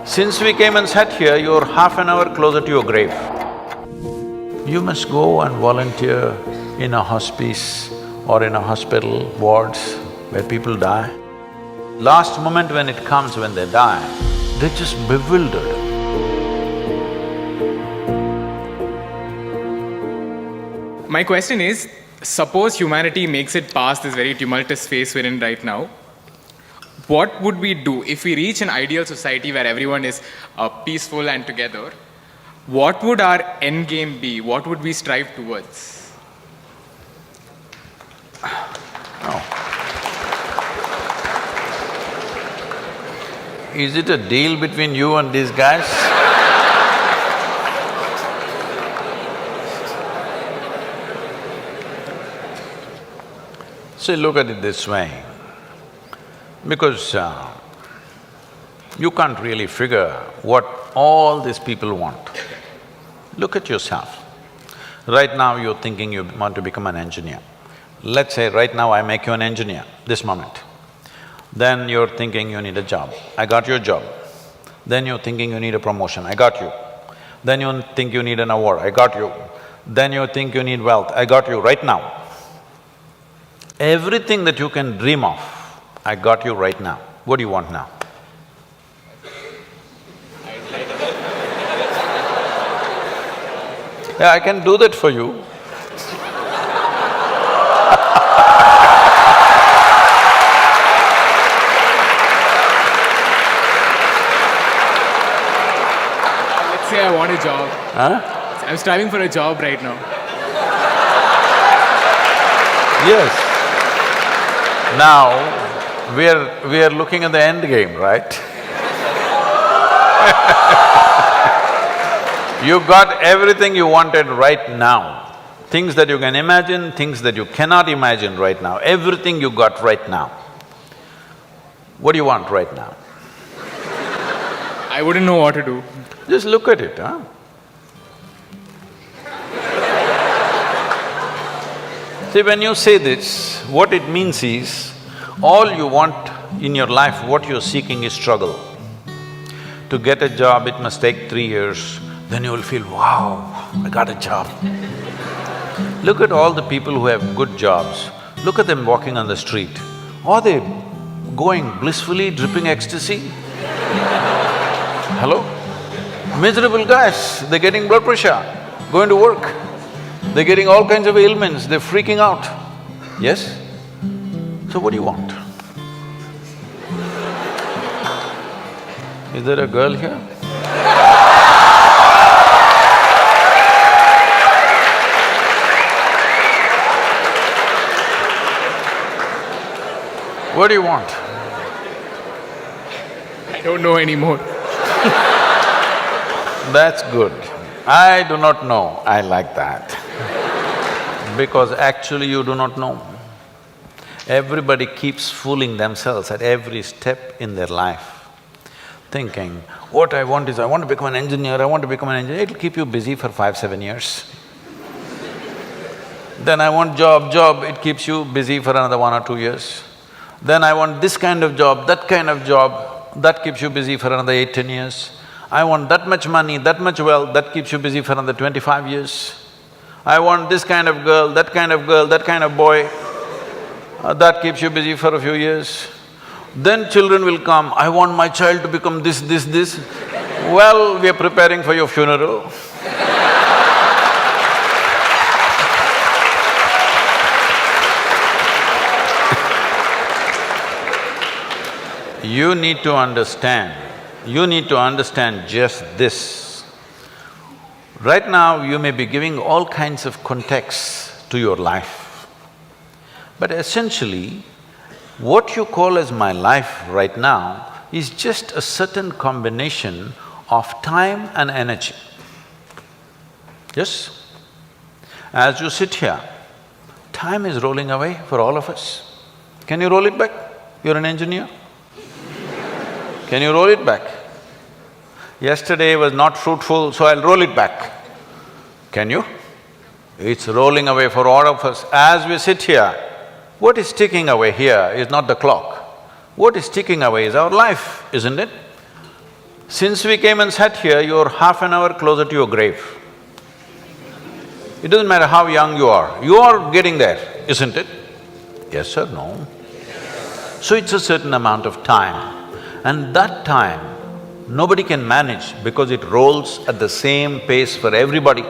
Since we came and sat here, you're half an hour closer to your grave. You must go and volunteer in a hospice or in a hospital wards where people die. Last moment when it comes, when they die, they're just bewildered. My question is, suppose humanity makes it past this very tumultuous phase we're in right now, what would we do if we reach an ideal society where everyone is peaceful and together? What would our end game be? What would we strive towards? Oh. Is it a deal between you and these guys? See, look at it this way, because you can't really figure what all these people want. Look at yourself. Right now you're thinking you want to become an engineer. Let's say right now I make you an engineer, this moment. Then you're thinking you need a job, I got your job. Then you're thinking you need a promotion, I got you. Then you think you need an award, I got you. Then you think you need wealth, I got you right now. Everything that you can dream of, I got you right now. What do you want now? Yeah, I can do that for you. Let's say I want a job. Huh? I'm striving for a job right now. Yes. Now, we are looking at the end game, right? You got everything you wanted right now. Things that you can imagine, things that you cannot imagine right now, everything you got right now. What do you want right now? I wouldn't know what to do. Just look at it, huh? See, when you say this, what it means is, all you want in your life, what you're seeking is struggle. To get a job, it must take 3 years, then you will feel, wow, I got a job. Look at all the people who have good jobs, look at them walking on the street. Are they going blissfully, dripping ecstasy? Hello? Miserable guys, they're getting blood pressure, going to work. They're getting all kinds of ailments, they're freaking out. Yes? So what do you want? Is there a girl here? What do you want? I don't know anymore. That's good. I do not know, I like that. Because actually you do not know. Everybody keeps fooling themselves at every step in their life, thinking, what I want is, I want to become an engineer, I want to become an engineer. It'll keep you busy for 5-7 years. Then I want job, it keeps you busy for another 1 or 2 years. Then I want this kind of job, that keeps you busy for another 8-10 years. I want that much money, that much wealth, that keeps you busy for another 25 years. I want this kind of girl, that kind of boy, that keeps you busy for a few years. Then children will come, I want my child to become this. Well, we are preparing for your funeral. You need to understand just this. Right now, you may be giving all kinds of contexts to your life. But essentially, what you call as my life right now is just a certain combination of time and energy. Yes? As you sit here, time is rolling away for all of us. Can you roll it back? You're an engineer. Can you roll it back? Yesterday was not fruitful, so I'll roll it back. Can you? It's rolling away for all of us. As we sit here, what is ticking away here is not the clock. What is ticking away is our life, isn't it? Since we came and sat here, you're half an hour closer to your grave. It doesn't matter how young you are getting there, isn't it? Yes or no? So it's a certain amount of time, and that time nobody can manage because it rolls at the same pace for everybody.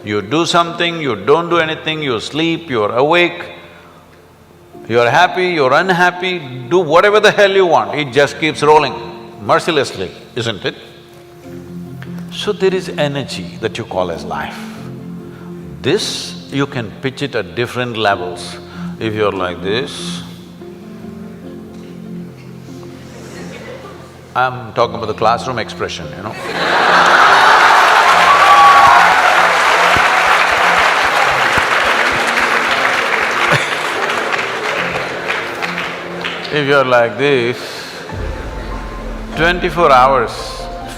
You do something, you don't do anything, you sleep, you're awake, you're happy, you're unhappy, do whatever the hell you want, it just keeps rolling mercilessly, isn't it? So there is energy that you call as life. This, you can pitch it at different levels. If you're like this, I'm talking about the classroom expression, you know. If you're like this, 24 hours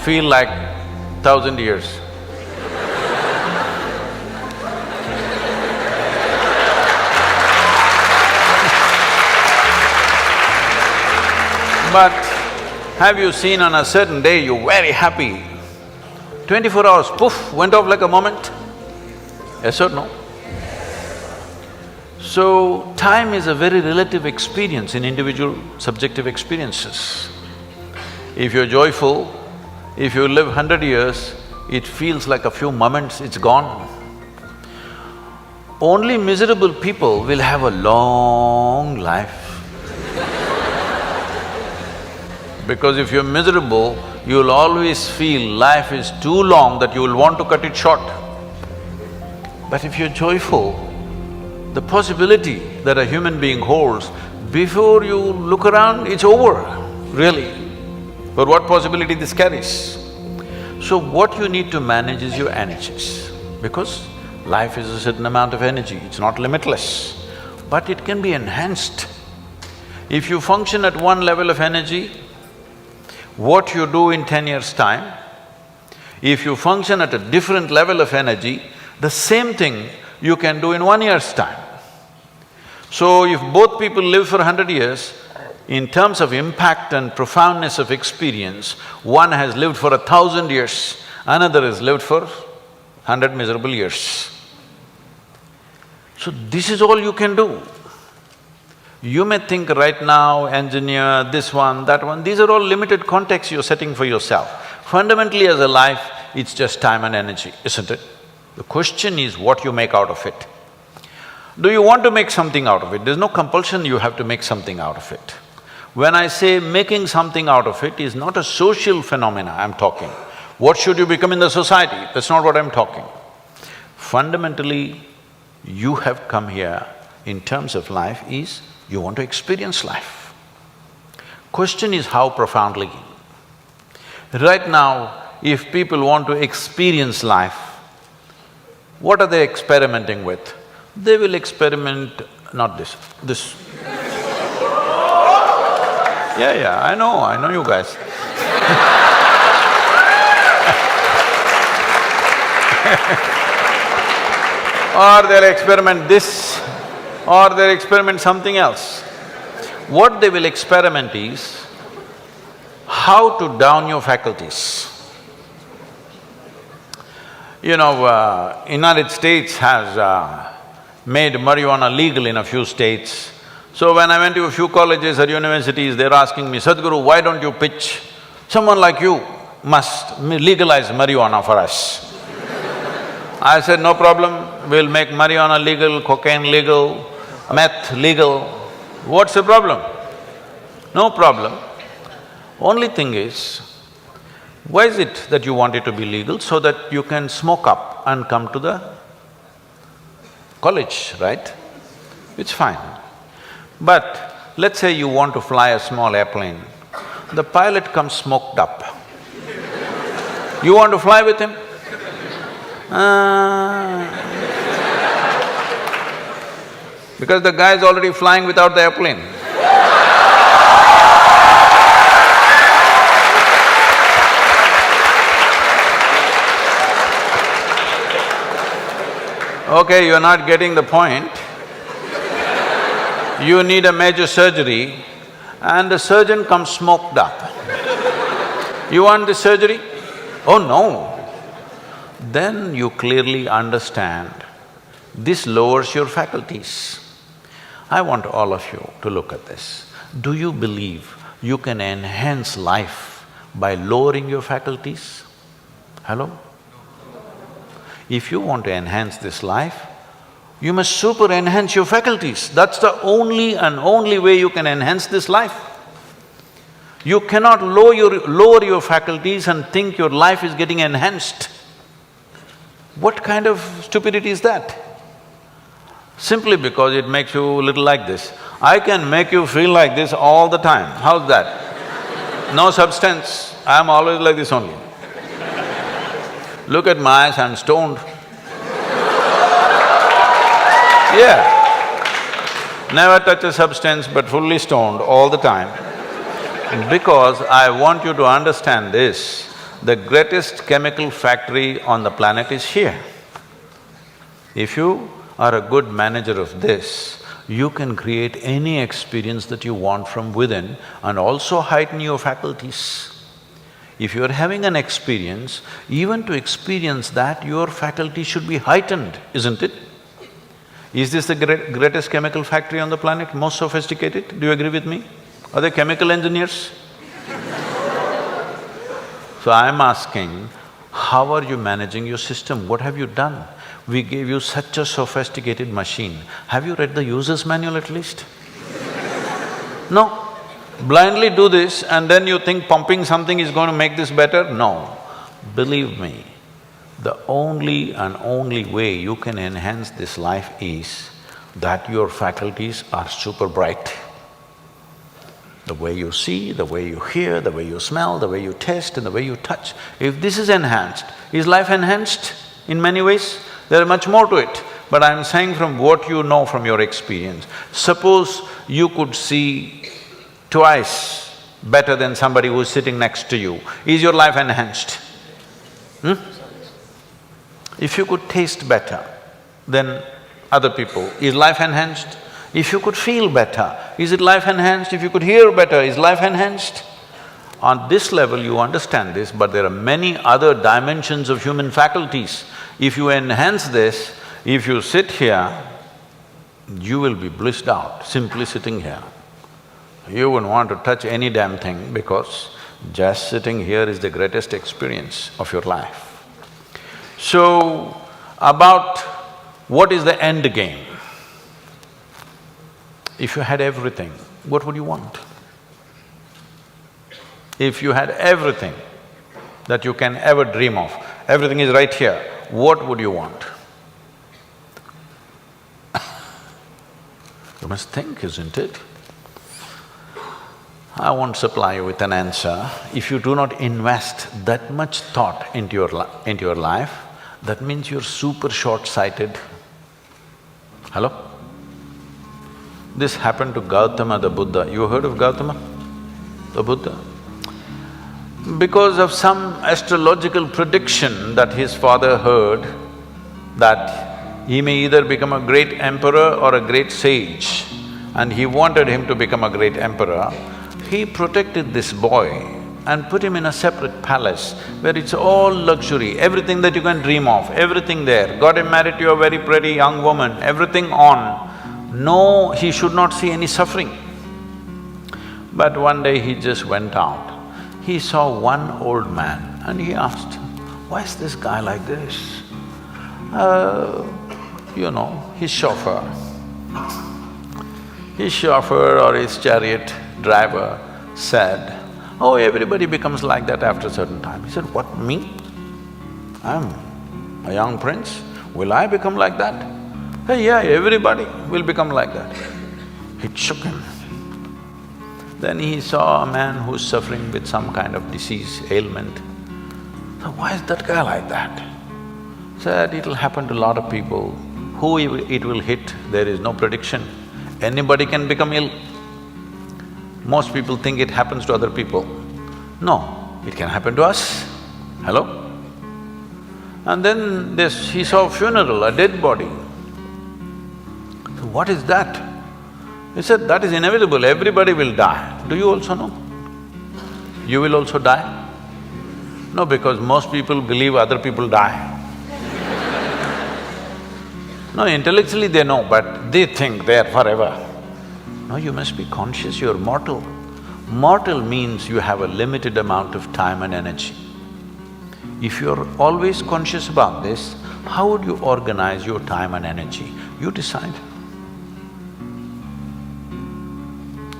feel like 1,000 years. But have you seen on a certain day you're very happy, 24 hours, poof, went off like a moment? Yes or no? So, time is a very relative experience in individual subjective experiences. If you're joyful, if you live 100 years, it feels like a few moments, it's gone. Only miserable people will have a long life. Because if you're miserable, you'll always feel life is too long that you will want to cut it short. But if you're joyful, the possibility that a human being holds, before you look around, it's over, really. But what possibility this carries? So what you need to manage is your energies, because life is a certain amount of energy, it's not limitless, but it can be enhanced. If you function at one level of energy, what you do in 10 years' time, if you function at a different level of energy, the same thing you can do in 1 year's time. So if both people live for 100 years, in terms of impact and profoundness of experience, one has lived for 1,000 years, another has lived for 100 miserable years. So this is all you can do. You may think right now, engineer, this one, that one, these are all limited contexts you're setting for yourself. Fundamentally as a life, it's just time and energy, isn't it? The question is what you make out of it. Do you want to make something out of it? There's no compulsion you have to make something out of it. When I say making something out of it is not a social phenomena I'm talking. What should you become in the society? That's not what I'm talking. Fundamentally, you have come here in terms of life is you want to experience life. Question is how profoundly. Right now, if people want to experience life, what are they experimenting with? They will experiment… not this, this. Yeah, I know you guys. Or they'll experiment this, or they'll experiment something else. What they will experiment is how to down your faculties. You know, United States has made marijuana legal in a few states. So when I went to a few colleges or universities, they're asking me, Sadhguru, why don't you pitch? Someone like you must legalize marijuana for us. I said, no problem, we'll make marijuana legal, cocaine legal, meth legal. What's the problem? No problem. Only thing is, why is it that you want it to be legal? So that you can smoke up and come to the college, right? It's fine. But let's say you want to fly a small airplane, the pilot comes smoked up. You want to fly with him? Because the guy is already flying without the airplane. Okay, you're not getting the point. You need a major surgery and the surgeon comes smoked up. You want this surgery? Oh no. Then you clearly understand this lowers your faculties. I want all of you to look at this. Do you believe you can enhance life by lowering your faculties? Hello? If you want to enhance this life, you must super enhance your faculties. That's the only and only way you can enhance this life. You cannot lower your faculties and think your life is getting enhanced. What kind of stupidity is that? Simply because it makes you a little like this. I can make you feel like this all the time. How's that? No substance, I'm always like this only. Look at my eyes, I'm stoned. Yeah. Never touch a substance but fully stoned all the time. Because I want you to understand this, the greatest chemical factory on the planet is here. If you are a good manager of this, you can create any experience that you want from within and also heighten your faculties. If you are having an experience, even to experience that, your faculty should be heightened, isn't it? Is this the greatest chemical factory on the planet, most sophisticated? Do you agree with me? Are they chemical engineers? So I'm asking, how are you managing your system? What have you done? We gave you such a sophisticated machine. Have you read the user's manual at least? No. Blindly do this and then you think pumping something is going to make this better? No. Believe me, the only and only way you can enhance this life is that your faculties are super bright. The way you see, the way you hear, the way you smell, the way you taste and the way you touch. If this is enhanced, is life enhanced in many ways? There is much more to it, but I'm saying from what you know from your experience. Suppose you could see twice better than somebody who's sitting next to you. Is your life enhanced? If you could taste better than other people, is life enhanced? If you could feel better, is it life enhanced? If you could hear better, is life enhanced? On this level you understand this, but there are many other dimensions of human faculties. If you enhance this, if you sit here, you will be blissed out simply sitting here. You wouldn't want to touch any damn thing because just sitting here is the greatest experience of your life. So, about what is the end game? If you had everything, what would you want? If you had everything that you can ever dream of, everything is right here, what would you want? You must think, isn't it? I won't supply you with an answer. If you do not invest that much thought into your life, that means you're super short-sighted. Hello? This happened to Gautama the Buddha. You heard of Gautama the Buddha? Because of some astrological prediction that his father heard, that he may either become a great emperor or a great sage, and he wanted him to become a great emperor, he protected this boy and put him in a separate palace where it's all luxury, everything that you can dream of, everything there. Got him married to a very pretty young woman, everything on. No, he should not see any suffering. But one day he just went out. He saw one old man and he asked, why is this guy like this? You know, his chauffeur. His chauffeur or his chariot driver said, oh, everybody becomes like that after a certain time. He said, what, me? I'm a young prince, will I become like that? Hey, yeah, everybody will become like that. It shook him. Then he saw a man who's suffering with some kind of disease, ailment. So why is that guy like that? Said, it'll happen to a lot of people. Who it will hit, there is no prediction. Anybody can become ill. Most people think it happens to other people. No, it can happen to us. Hello? And then he saw a funeral, a dead body. So what is that? He said, that is inevitable, everybody will die. Do you also know? You will also die. No, because most people believe other people die. No, intellectually they know, but they think they are forever. No, you must be conscious, you're mortal. Mortal means you have a limited amount of time and energy. If you're always conscious about this, how would you organize your time and energy? You decide.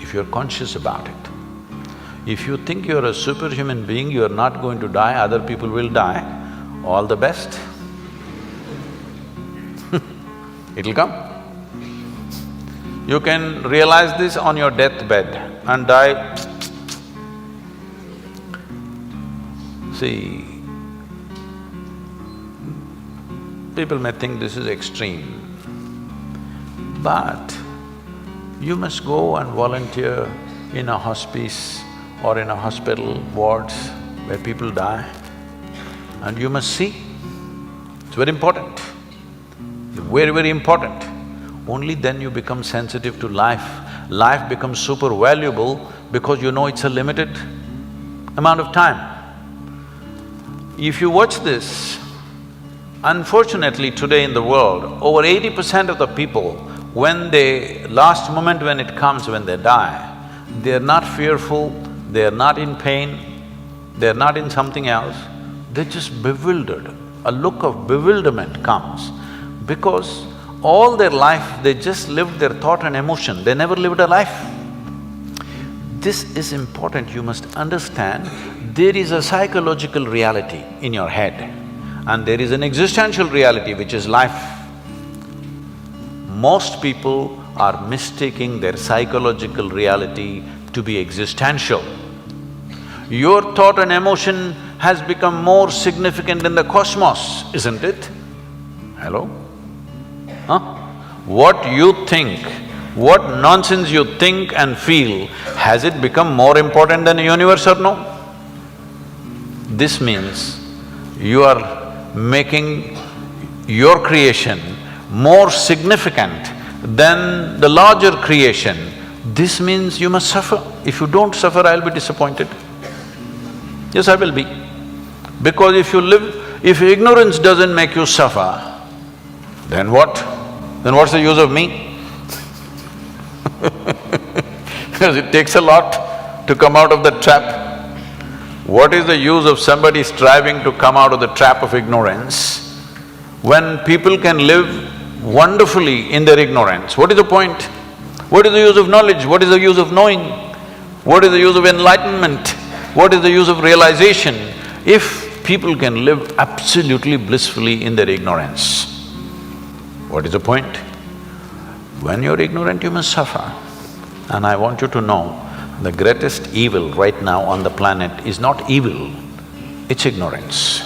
If you're conscious about it. If you think you're a superhuman being, you're not going to die, other people will die, all the best. It'll come. You can realize this on your deathbed and die. See, people may think this is extreme, but you must go and volunteer in a hospice or in a hospital wards where people die, and you must see. It's very important, very, very important. Only then you become sensitive to life. Life becomes super valuable because you know it's a limited amount of time. If you watch this, unfortunately today in the world, over 80% of the people, when they… last moment when it comes, when they die, they're not fearful, they're not in pain, they're not in something else, they're just bewildered. A look of bewilderment comes because all their life they just lived their thought and emotion, they never lived a life. This is important, you must understand, there is a psychological reality in your head and there is an existential reality which is life. Most people are mistaking their psychological reality to be existential. Your thought and emotion has become more significant in the cosmos, isn't it? Hello? Huh? What you think, what nonsense you think and feel, has it become more important than the universe or no? This means you are making your creation more significant than the larger creation. This means you must suffer. If you don't suffer, I'll be disappointed. Yes, I will be. Because if ignorance doesn't make you suffer, then what? Then what's the use of me? Because it takes a lot to come out of the trap. What is the use of somebody striving to come out of the trap of ignorance when people can live wonderfully in their ignorance? What is the point? What is the use of knowledge? What is the use of knowing? What is the use of enlightenment? What is the use of realization if people can live absolutely blissfully in their ignorance? What is the point? When you're ignorant, you must suffer. And I want you to know, the greatest evil right now on the planet is not evil, it's ignorance.